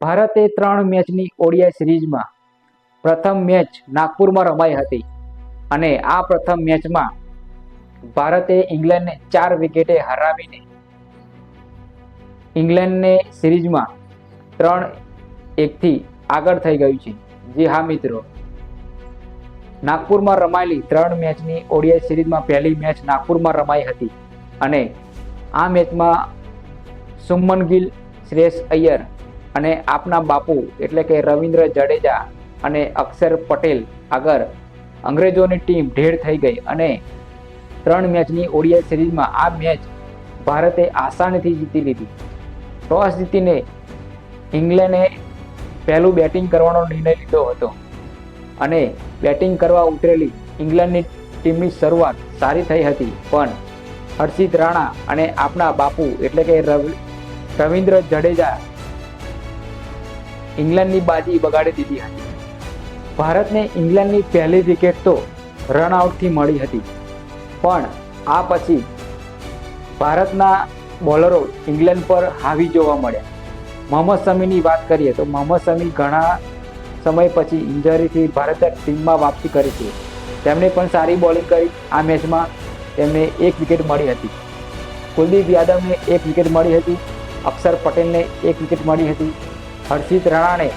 ભારતે 3 મેચની ઓડીઆઈ સિરીઝમાં પ્રથમ મેચ નાગપુરમાં રમાઈ હતી અને આ પ્રથમ મેચમાં ભારતે ઇંગ્લેન્ડને 4 વિકેટે હરાવીને ઇંગ્લેન્ડને સિરીઝમાં 3-1થી આગળ થઈ ગયું છે. જી હા મિત્રો, નાગપુરમાં રમાયેલી 3 મેચની ઓડીઆઈ સિરીઝમાં પહેલી મેચ નાગપુરમાં રમાઈ હતી અને આ મેચમાં શુભમન ગિલ, શ્રેયસ અય્યર અને આપના બાપુ એટલે કે રવિન્દ્ર જાડેજા અને અક્ષર પટેલ આગળ અંગ્રેજોની ટીમ ઢેર થઈ ગઈ અને 3 મેચની ઓડીઆઈ સિરીઝમાં આ મેચ ભારતે આસાનીથી જીતી લીધી. ટોસ જીતીને ઇંગ્લેન્ડે પહેલું બેટિંગ કરવાનો નિર્ણય લીધો હતો અને બેટિંગ કરવા ઉતરેલી ઇંગ્લેન્ડની ટીમની શરૂઆત સારી થઈ હતી, પણ હર્ષિત રાણા અને આપના બાપુ એટલે કે રવિન્દ્ર જાડેજા ઇંગ્લેન્ડની બાજી બગાડી દીધી હતી. ભારતને ઇંગ્લેન્ડની પહેલી વિકેટ તો રન આઉટથી મળી હતી, પણ આ પછી ભારતના બોલરો ઇંગ્લેન્ડ પર હાવી જોવા મળ્યા. મોહમ્મદ શમીની વાત કરીએ તો મોહમ્મદ શમી ઘણા સમય પછી ઇન્જરીથી ભારતીય ટીમમાં વાપસી કરી છે. તેમણે પણ સારી બોલિંગ કરી. આ મેચમાં તેમને 1 વિકેટ મળી હતી. કુલદીપ યાદવને 1 વિકેટ મળી હતી. અક્ષર પટેલને 1 વિકેટ મળી હતી. હર્ષિત રાણાને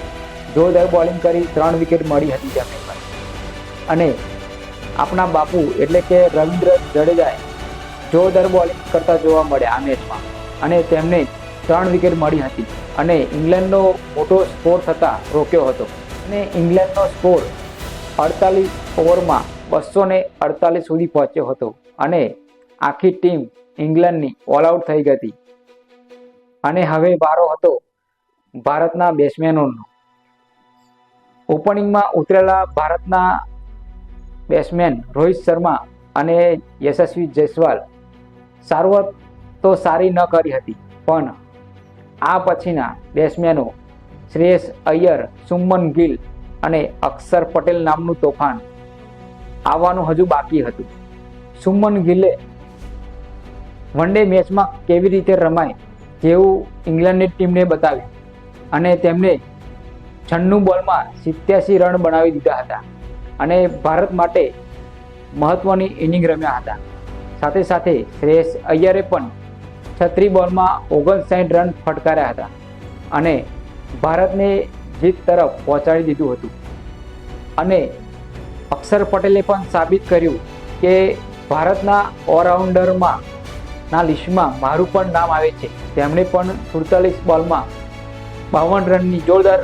જોરદાર બોલિંગ કરી 3 વિકેટ મળી હતી તેમને પણ. અને આપણા બાપુ એટલે કે રવિન્દ્ર જાડેજાએ જોરદાર બોલિંગ કરતા જોવા મળ્યા આ મેચમાં અને તેમને 3 વિકેટ મળી હતી અને ઇંગ્લેન્ડનો મોટો સ્કોર થતાં રોક્યો હતો. અને ઇંગ્લેન્ડનો સ્કોર 48 ઓવરમાં 248 સુધી પહોંચ્યો હતો અને આખી ટીમ ઇંગ્લેન્ડની ઓલ આઉટ થઈ ગઈ હતી. અને હવે વારો હતો ભારતના બેટ્સમેનોનો. ઓપનિંગમાં ઉતરેલા ભારતના બેટ્સમેન રોહિત શર્મા અને યશસ્વી જયસ્વાલ શરૂઆત તો સારી ન કરી હતી, પણ આ પછીના બેટ્સમેનો શ્રેયસ અય્યર, શુભમન ગિલ અને અક્ષર પટેલ નામનું તોફાન આવવાનું હજુ બાકી હતું. શુભમન ગિલે વન ડે મેચમાં કેવી રીતે રમાય જેવું ઇંગ્લેન્ડની ટીમને બતાવ્યું અને તેમને 96 બોલમાં 87 રન બનાવી દીધા હતા અને ભારત માટે મહત્વની ઇનિંગ રમ્યા હતા. સાથે સાથે શ્રેયસ અય્યરે પણ 36 બોલમાં 59 રન ફટકાર્યા હતા અને ભારતને જીત તરફ પહોંચાડી દીધું હતું. અને અક્ષર પટેલે પણ સાબિત કર્યું કે ભારતના ઓલરાઉન્ડરમાં ના લિસ્ટમાં મારું પણ નામ આવે છે. તેમણે પણ 47 બોલમાં 52 રનની જોરદાર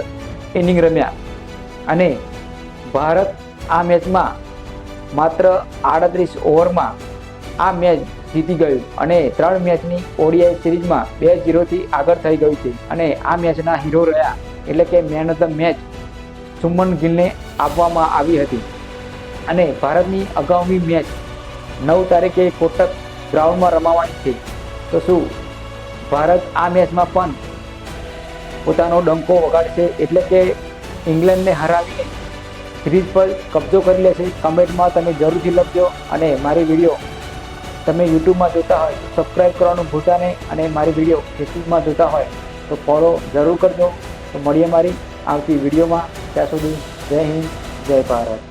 ઇનિંગ રમ્યા અને ભારત આ મેચમાં માત્ર 38 ઓવરમાં આ મેચ જીતી ગયું અને 3 મેચની ઓડીઆઈ સિરીઝમાં 2-0થી આગળ થઈ ગયું છે. અને આ મેચના હીરો રહ્યા એટલે કે man of the match Shubman ગિલને આપવામાં આવી હતી. અને ભારતની અગાઉની મેચ 9 તારીખે કોટક ગ્રાઉન્ડમાં રમાવાની છે. તો શું ભારત આ મેચમાં પણ પોતાનો ડંકો વગાડશે એટલે કે ઇંગ્લેન્ડને હરાવીને સિરીઝ પર કબજો કરી લેશે? કમેન્ટમાં તમે જરૂરથી લખજો. અને મારી વિડીયો તમે યુટ્યુબમાં જોતા હોય તો સબસ્ક્રાઈબ કરવાનું ભૂલતા નહીં અને મારી વિડીયો ફેસબુકમાં જોતા હોય તો ફોલો જરૂર કરજો. તો મળીએ મારી આવતી વિડીયોમાં. ત્યાં સુધી જય હિન્દ, જય ભારત.